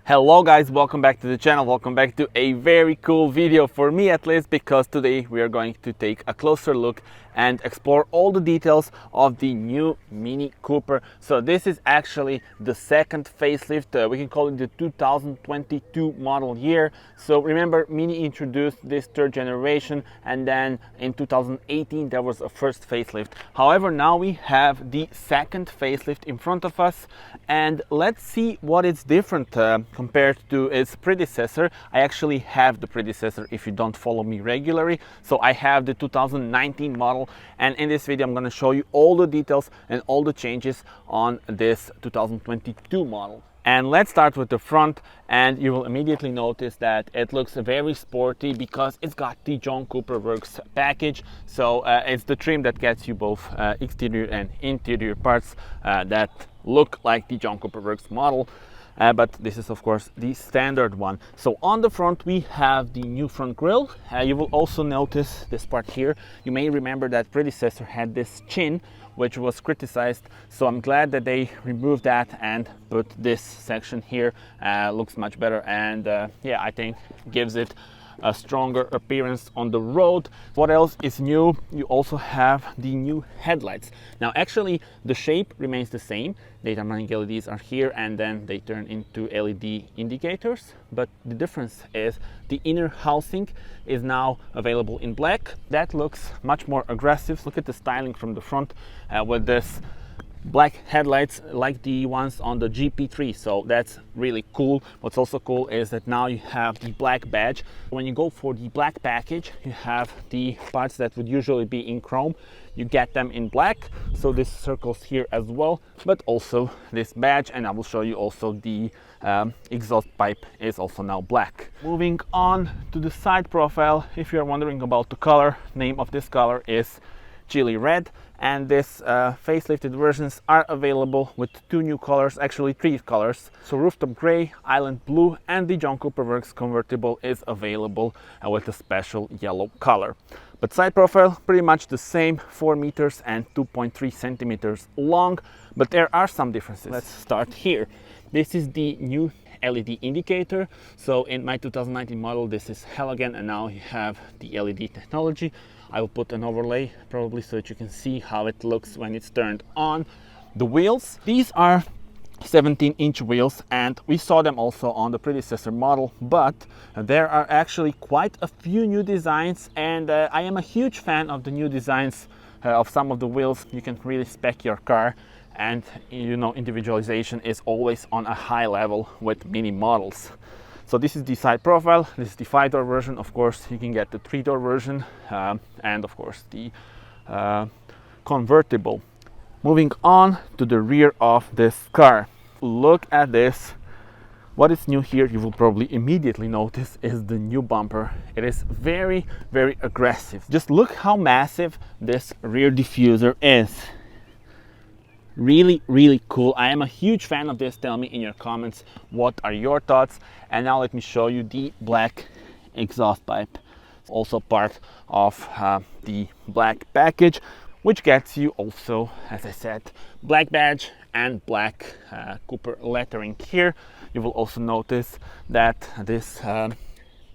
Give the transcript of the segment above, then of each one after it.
Hello guys, welcome back to the channel. Welcome back to a very cool video for me at least, because today we are going to take a closer look and explore all the details of the new Mini Cooper. So this is actually the second facelift. We can call it the 2022 model year. So remember, Mini introduced this third generation, and then in 2018 there was a first facelift. However, now we have the second facelift in front of us, and let's see what is different compared to its predecessor. I actually have the predecessor if you don't follow me regularly. So I have the 2019 model, and in this video I'm going to show you all the details and all the changes on this 2022 model. And let's start with the front, and you will immediately notice that it looks very sporty because it's got the John Cooper Works package. So it's the trim that gets you both exterior and interior parts that look like the John Cooper Works model. But this is of course the standard one. So on the front we have the new front grille. You will also notice this part here. You may remember that predecessor had this chin, which was criticized, so I'm glad that they removed that and put this section here. Looks much better, and yeah, I think gives it a stronger appearance on the road. What else is new? You also have the new headlights. Now actually the shape remains the same. Daytime running LEDs are here, and then they turn into LED indicators, but the difference is the inner housing is now available in black. That looks much more aggressive. Look at the styling from the front with this black headlights like the ones on the GP3, so that's really cool. What's also cool is that now you have the black badge. When you go for the black package, you have the parts that would usually be in chrome, you get them in black, so this circles here as well, but also this badge, and I will show you also the exhaust pipe is also now black. Moving on to the side profile, if you're wondering about the color, name of this color is Chili Red, and this facelifted versions are available with two new colors, actually three colors. So Rooftop Gray, Island Blue, and the John Cooper Works convertible is available with a special yellow color. But side profile pretty much the same, 4 meters and 2.3 centimeters long, but there are some differences. Let's start here. This is the new LED indicator. So in my 2019 model this is halogen, and now you have the LED technology. I will put an overlay probably so that you can see how it looks when it's turned on. The wheels, these are 17-inch wheels, and we saw them also on the predecessor model, but there are actually quite a few new designs, and I am a huge fan of the new designs of some of the wheels. You can really spec your car, and you know, individualization is always on a high level with Mini models. So this is the side profile. This is the 5-door version. Of course you can get the 3-door version, and of course the convertible. Moving on to the rear of this car, look at this. What is new here, you will probably immediately notice, is the new bumper. It is very, very aggressive. Just look how massive this rear diffuser is. Really, really cool. I am a huge fan of this. Tell me in your comments what are your thoughts. And now let me show you the black exhaust pipe, also part of the black package, which gets you also, as I said, black badge and black Cooper lettering here. You will also notice that this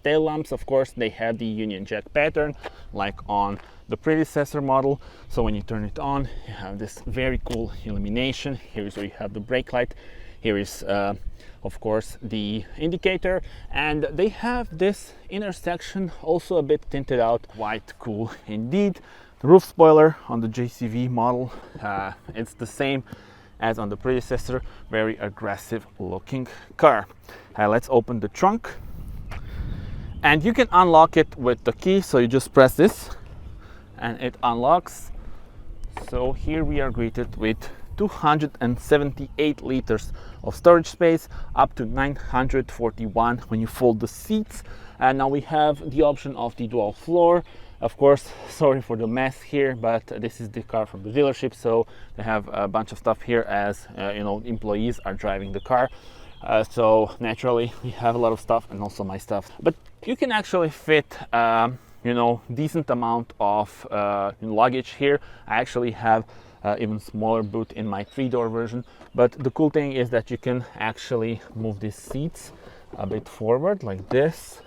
tail lamps, of course, they have the Union Jack pattern like on the predecessor model. So when you turn it on, you have this very cool illumination. Here is where you have the brake light. Here is of course the indicator, and they have this intersection also a bit tinted out. Quite cool indeed. The roof spoiler on the JCV model, it's the same as on the predecessor. Very aggressive looking car. Let's open the trunk, and you can unlock it with the key. So you just press this and it unlocks. So here we are greeted with 278 liters of storage space, up to 941 when you fold the seats. And now we have the option of the dual floor. Of course, sorry for the mess here, but this is the car from the dealership, so they have a bunch of stuff here, as you know, employees are driving the car. So naturally we have a lot of stuff, and also my stuff. But you can actually fit you know, decent amount of luggage here. I actually have even smaller boot in my 3-door version, but the cool thing is that you can actually move these seats a bit forward like this.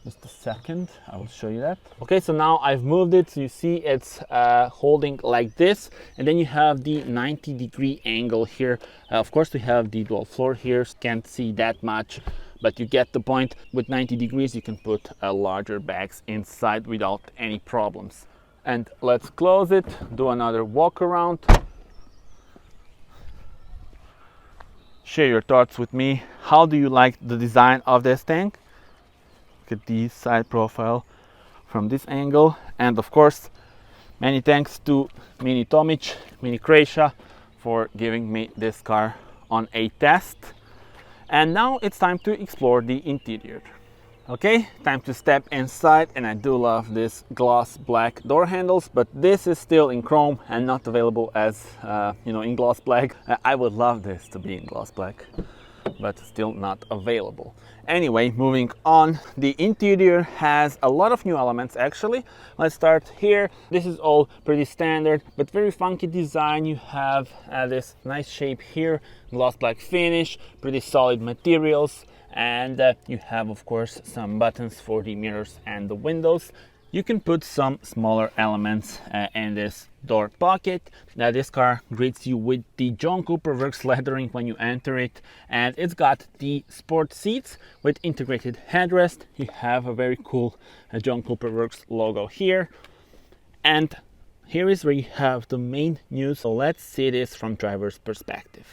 Just a second, I will show you that. Okay, so now I've moved it, so you see it's holding like this, and then you have the 90-degree angle here. Of course, we have the dual floor here, can't see that much, but you get the point. With 90 degrees, you can put larger bags inside without any problems. And let's close it, do another walk around. Share your thoughts with me. How do you like the design of this thing? Look at the side profile from this angle. And of course, many thanks to Mini Tomic, Mini Croatia for giving me this car on a test. And now it's time to explore the interior. Okay, time to step inside, and I do love this gloss black door handles, but this is still in chrome and not available as you know, in gloss black. I would love this to be in gloss black, but still not available. Anyway, moving on, the interior has a lot of new elements actually. Let's start here. This is all pretty standard, but very funky design. You have this nice shape here, gloss black finish, pretty solid materials. And you have, of course, some buttons for the mirrors and the windows. You can put some smaller elements in this door pocket. Now this car greets you with the John Cooper Works lettering when you enter it, and it's got the sport seats with integrated headrest. You have a very cool John Cooper Works logo here, and here is where you have the main news. So let's see this from driver's perspective.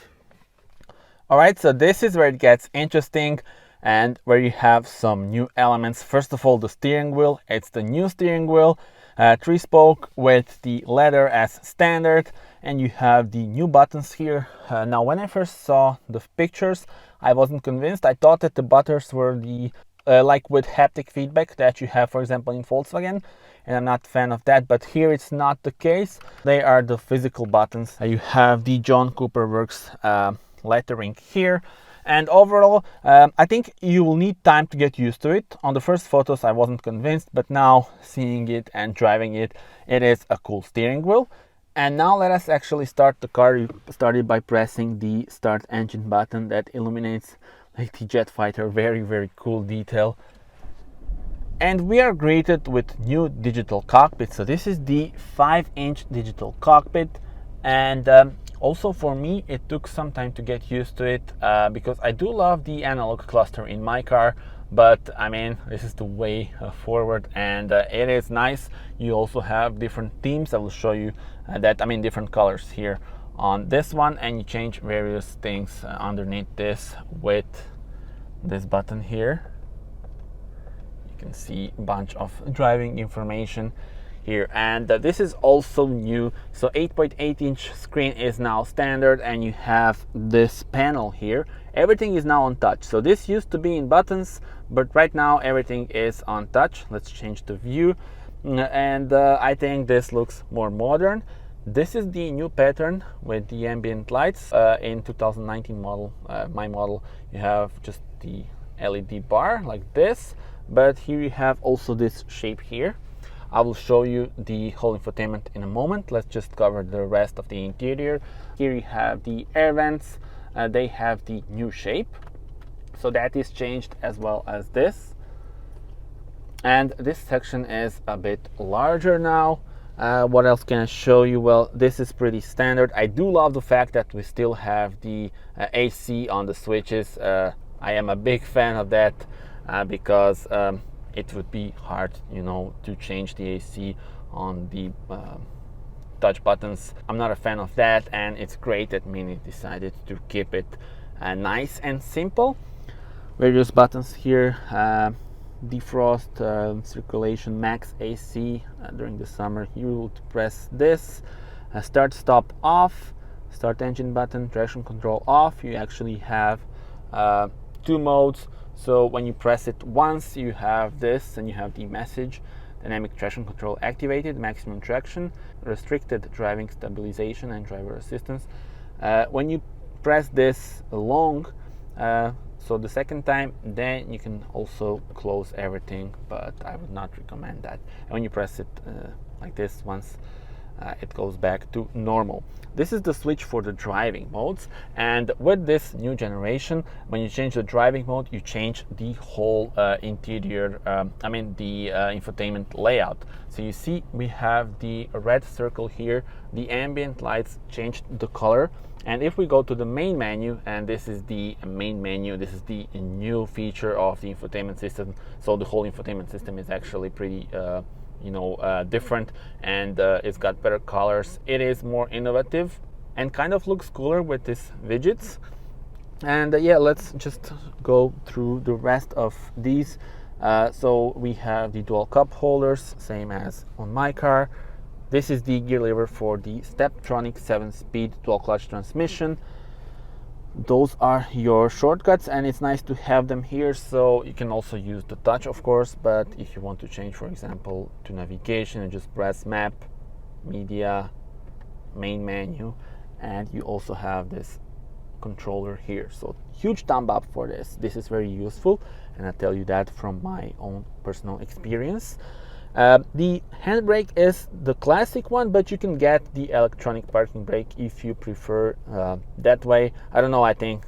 Alright, so this is where it gets interesting and where you have some new elements. First of all, the steering wheel. It's the new steering wheel, 3-spoke with the leather as standard, and you have the new buttons here. Now, when I first saw the pictures, I wasn't convinced. I thought that the buttons were the like with haptic feedback that you have, for example, in Volkswagen, and I'm not a fan of that, but here it's not the case. They are the physical buttons. You have the John Cooper Works lettering here, and overall I think you will need time to get used to it. On the first photos I wasn't convinced, but now seeing it and driving it, it is a cool steering wheel. And now let us actually start the car. You started by pressing the start engine button that illuminates like the jet fighter. Very cool detail. And we are greeted with new digital cockpit. So this is the 5-inch digital cockpit, and also for me it took some time to get used to it because I do love the analog cluster in my car, but I mean, this is the way forward, and it is nice. You also have different themes. I will show you that, I mean, different colors here on this one, and you change various things underneath this with this button here. You can see a bunch of driving information here, and this is also new. So 8.8-inch screen is now standard, and you have this panel here. Everything is now on touch. So this used to be in buttons, but right now everything is on touch. Let's change the view, and I think this looks more modern. This is the new pattern with the ambient lights. In 2019 model, my model, you have just the LED bar like this, but here you have also this shape here. I will show you the whole infotainment in a moment. Let's just cover the rest of the interior. Here you have the air vents. They have the new shape, so that is changed, as well as this. And this section is a bit larger now. What else can I show you? Well, this is pretty standard. I do love the fact that we still have the AC on the switches. I am a big fan of that because it would be hard, you know, to change the AC on the touch buttons. I'm not a fan of that, and it's great that Mini decided to keep it nice and simple. Various buttons here, defrost, circulation, max AC during the summer. You will press this, start stop off, start engine button, traction control off. You actually have 2 modes. So when you press it once, you have this, and you have the message: dynamic traction control activated, maximum traction, restricted driving stabilization, and driver assistance. When you press this long, So the second time, then you can also close everything, but I would not recommend that. And when you press it like this once, it goes back to normal. This is the switch for the driving modes, and with this new generation, when you change the driving mode, you change the whole interior, the infotainment layout. So you see we have the red circle here, the ambient lights changed the color. And if we go to the main menu, and this is the main menu, this is the new feature of the infotainment system. So the whole infotainment system is actually pretty different, and it's got better colors. It is more innovative and kind of looks cooler with these widgets. And yeah, let's just go through the rest of these. So we have the dual cup holders, same as on my car. This is the gear lever for the STEPTRONIC 7-speed dual clutch transmission. Those are your shortcuts, and it's nice to have them here. So you can also use the touch, of course, but if you want to change, for example, to navigation, you just press map, media, main menu, and you also have this controller here. So huge thumb up for this. This is very useful, and I tell you that from my own personal experience. The handbrake is the classic one, but you can get the electronic parking brake if you prefer that way. I don't know, I think,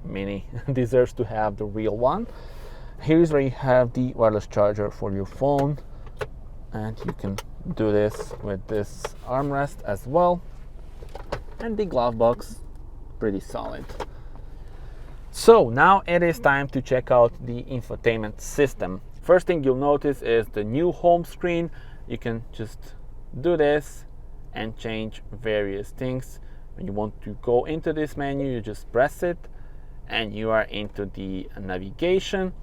Mini deserves to have the real one. Here's where you have the wireless charger for your phone, and you can do this with this armrest as well. And the glove box, pretty solid. So now it is time to check out the infotainment system. First thing you'll notice is the new home screen. You can just do this and change various things. When you want to go into this menu, you just press it and you are into the navigation.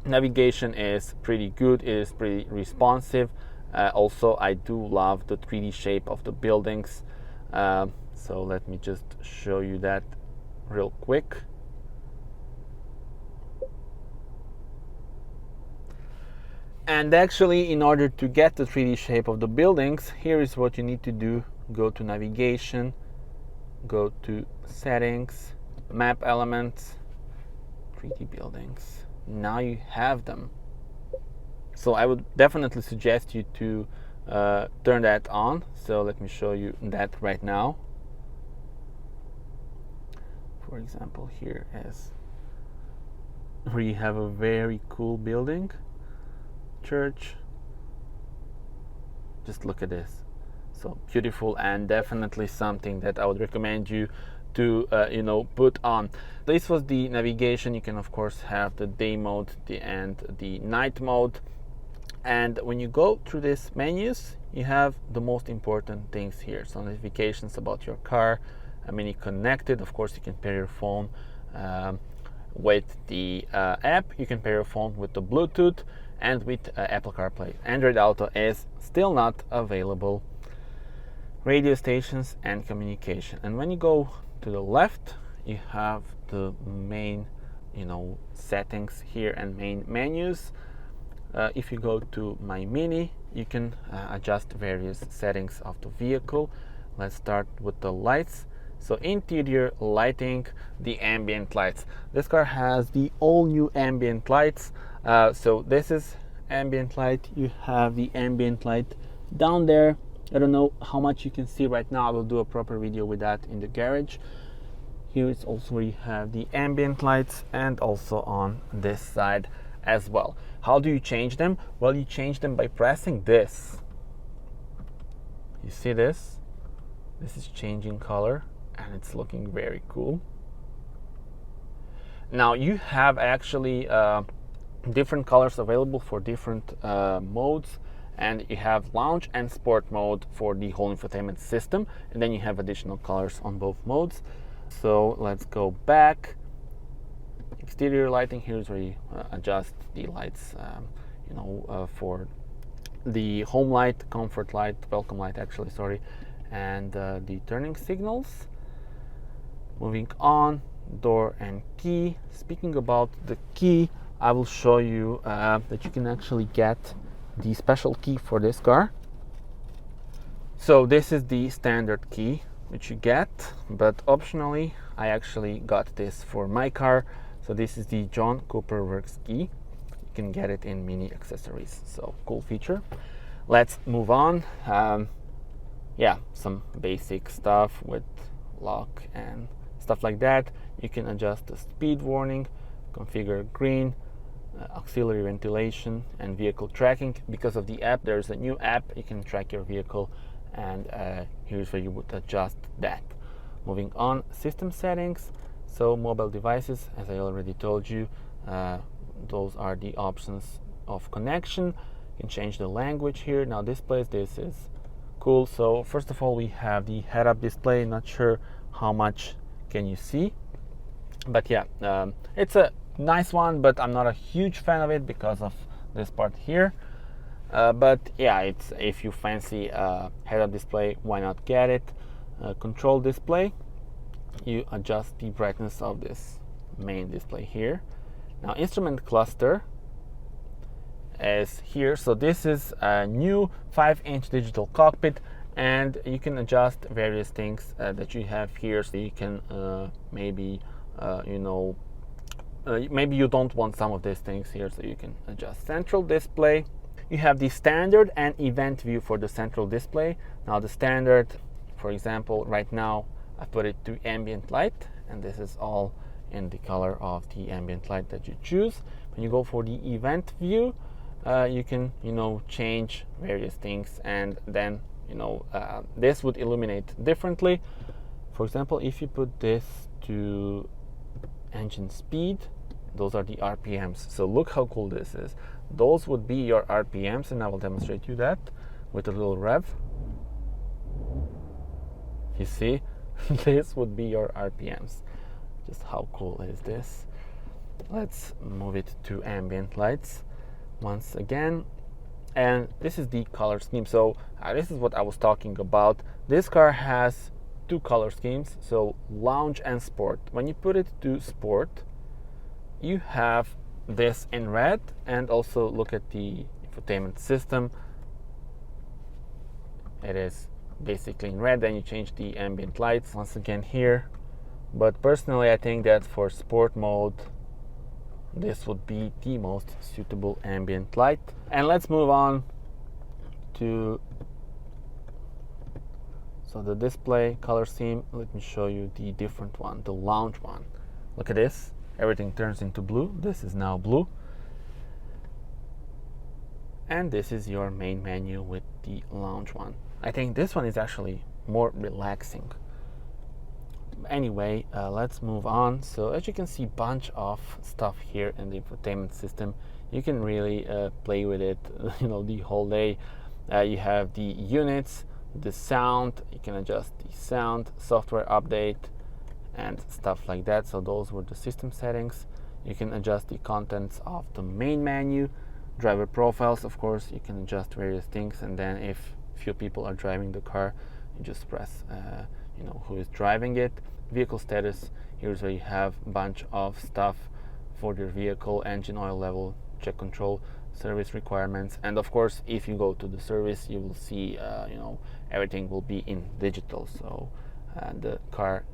Navigation is pretty good, it is pretty responsive. Also, I do love the 3D shape of the buildings. So let me just show you that real quick. And actually, in order to get the 3D shape of the buildings, here is what you need to do. Go to navigation, go to settings, map elements, 3D buildings. Now you have them. So I would definitely suggest you to turn that on. So let me show you that right now. For example, here is where you have a very cool building. Church. Just look at this. So beautiful, and definitely something that I would recommend you to put on. This was the navigation. You can of course have the day mode and the night mode. And when you go through these menus, you have the most important things here. So notifications about your car, Mini connected. Of course, you can pair your phone with the app. You can pair your phone with the Bluetooth and with Apple CarPlay. Android Auto is still not available. Radio stations and communication. And when you go to the left, you have the main settings here and main menus. If you go to My Mini, you can adjust various settings of the vehicle. Let's start with the lights. So interior lighting, the ambient lights. This car has the all new ambient lights. So this is ambient light. You have the ambient light down there. I don't know how much you can see right now. I will do a proper video with that in the garage. Here is also where you have the ambient lights, and also on this side as well. How do you change them? Well, you change them by pressing this. You see this? This is changing color, and it's looking very cool. Now you have actually different colors available for different modes, and you have lounge and sport mode for the whole infotainment system, and then you have additional colors on both modes. So let's go back. Exterior lighting, here's where you adjust the lights for the home light, comfort light, welcome light actually, sorry, and the turning signals. Moving on, door and key. Speaking about the key, I will show you that you can actually get the special key for this car. So this is the standard key which you get, but optionally I actually got this for my car So this is the John Cooper Works key. You can get it in mini accessories, so cool feature. Let's move on. Yeah, some basic stuff with lock and stuff like that. You can adjust the speed warning, configure green, auxiliary ventilation, and vehicle tracking. Because of the app, there's a new app, you can track your vehicle, and here's where you would adjust that. Moving on, system settings. So mobile devices, as I already told you, those are the options of connection. You can change the language here. Now displays, this is cool. So first of all, we have the head-up display. Not sure how much can you see, but yeah, it's a nice one, but I'm not a huge fan of it because of this part here. But yeah, it's, if you fancy a head-up display, why not get it? Control display, you adjust the brightness of this main display here. Now instrument cluster is here. So this is a new 5-inch digital cockpit, and you can adjust various things that you have here. So you can maybe maybe you don't want some of these things here, so you can adjust central display. You have the standard and event view for the central display. Now the standard, for example, right now I put it to ambient light, and this is all in the color of the ambient light that you choose. When you go for the event view, you can change various things, and then this would illuminate differently. For example, if you put this to engine speed, those are the RPMs. So look how cool this is. Those would be your RPMs, and I will demonstrate you that with a little rev. You see, this would be your RPMs. Just how cool is this? Let's move it to ambient lights once again, and this is the color scheme. So this is what I was talking about. This car has two color schemes, so lounge and sport. When you put it to sport, you have this in red, and also look at the infotainment system, it is basically in red. Then you change the ambient lights once again here, but personally I think that for sport mode this would be the most suitable ambient light. And let's move on to the display color scheme. Let me show you the different one, the lounge one. Look at this, everything turns into blue. This is now blue, and this is your main menu with the lounge one. I think this one is actually more relaxing. Anyway, let's move on. So as you can see, bunch of stuff here in the infotainment system. You can really play with it the whole day. You have the units, the sound, you can adjust the sound, software update, and stuff like that. So those were the system settings. You can adjust the contents of the main menu. Driver profiles, of course, you can adjust various things, and then if few people are driving the car, you just press who is driving it. Vehicle status, here's where you have a bunch of stuff for your vehicle, engine oil level, check control, service requirements, and of course if you go to the service, you will see everything will be in digital, so the car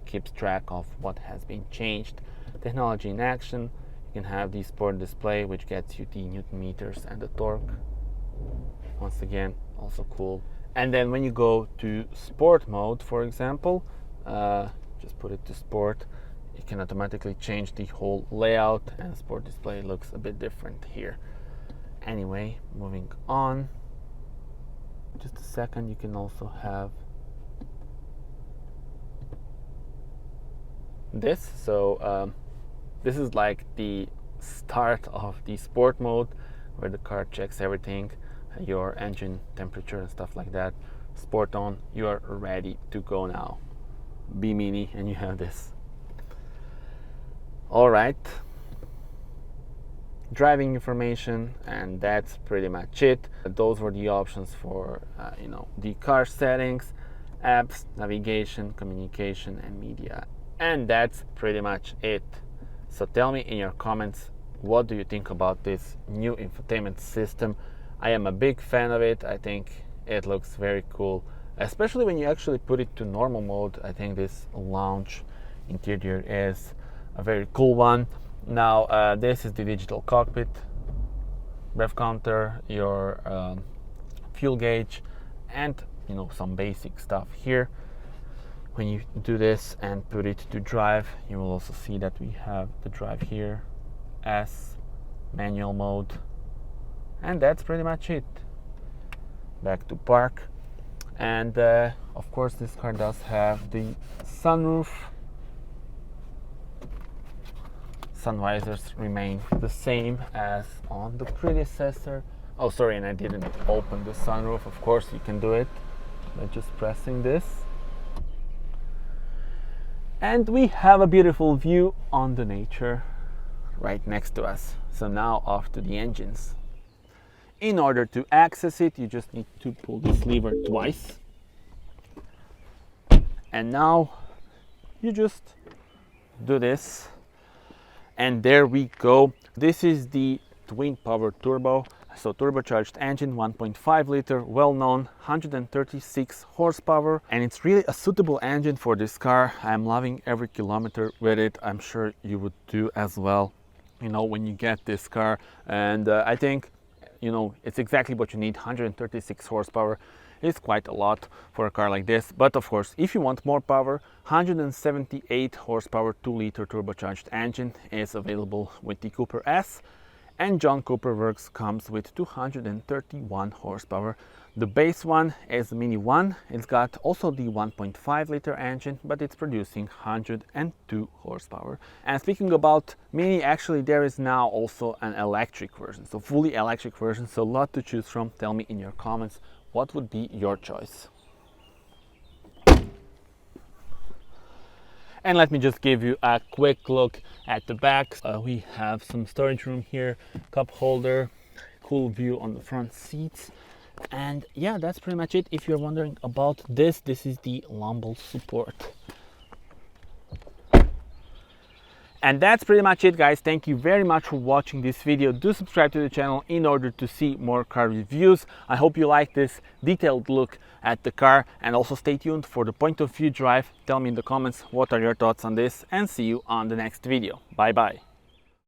keeps track of what has been changed. Technology in action, you can have the sport display, which gets you the Newton meters and the torque. Once again, also cool. And then when you go to sport mode, for example, just put it to sport, you can automatically change the whole layout, and sport display looks a bit different here. Anyway, moving on, just a second, you can also have this. So this is like the start of the sport mode, where the car checks everything, your engine temperature and stuff like that. Sport on, you are ready to go now. Be mini and you have this. All right, driving information, and that's pretty much it. Those were the options for the car settings, apps, navigation, communication, and media, and that's pretty much it. So tell me in your comments, what do you think about this new infotainment system? I am a big fan of it. I think it looks very cool, especially when you actually put it to normal mode. I think this lounge interior is a very cool one. Now this is the digital cockpit, rev counter, your fuel gauge, and some basic stuff here. When you do this and put it to drive, you will also see that we have the drive here, S, manual mode, and that's pretty much it. Back to park. And of course this car does have the sunroof. Sun visors remain the same as on the predecessor. Oh sorry, and I didn't open the sunroof. Of course you can do it by just pressing this. And we have a beautiful view on the nature right next to us. So now off to the engines. In order to access it, you just need to pull this lever twice. And now you just do this. And there we go. This is the twin power turbo. So turbocharged engine, 1.5 liter, well known, 136 horsepower. And it's really a suitable engine for this car. I'm loving every kilometer with it. I'm sure you would do as well, when you get this car. And I think, it's exactly what you need. 136 horsepower is quite a lot for a car like this. But of course, if you want more power, 178 horsepower 2-liter turbocharged engine is available with the Cooper S. And John Cooper Works comes with 231 horsepower. The base one is the Mini 1. It's got also the 1.5 liter engine, but it's producing 102 horsepower. And speaking about Mini, actually there is now also an electric version, so fully electric version, so a lot to choose from. Tell me in your comments what would be your choice. And let me just give you a quick look at the back. We have some storage room here, cup holder, cool view on the front seats. And yeah, that's pretty much it. If you're wondering about this is the lumbar support. And that's pretty much it, guys. Thank you very much for watching this video. Do subscribe to the channel in order to see more car reviews. I hope you like this detailed look at the car, and also stay tuned for the point of view drive. Tell me in the comments what are your thoughts on this, and see you on the next video. Bye bye.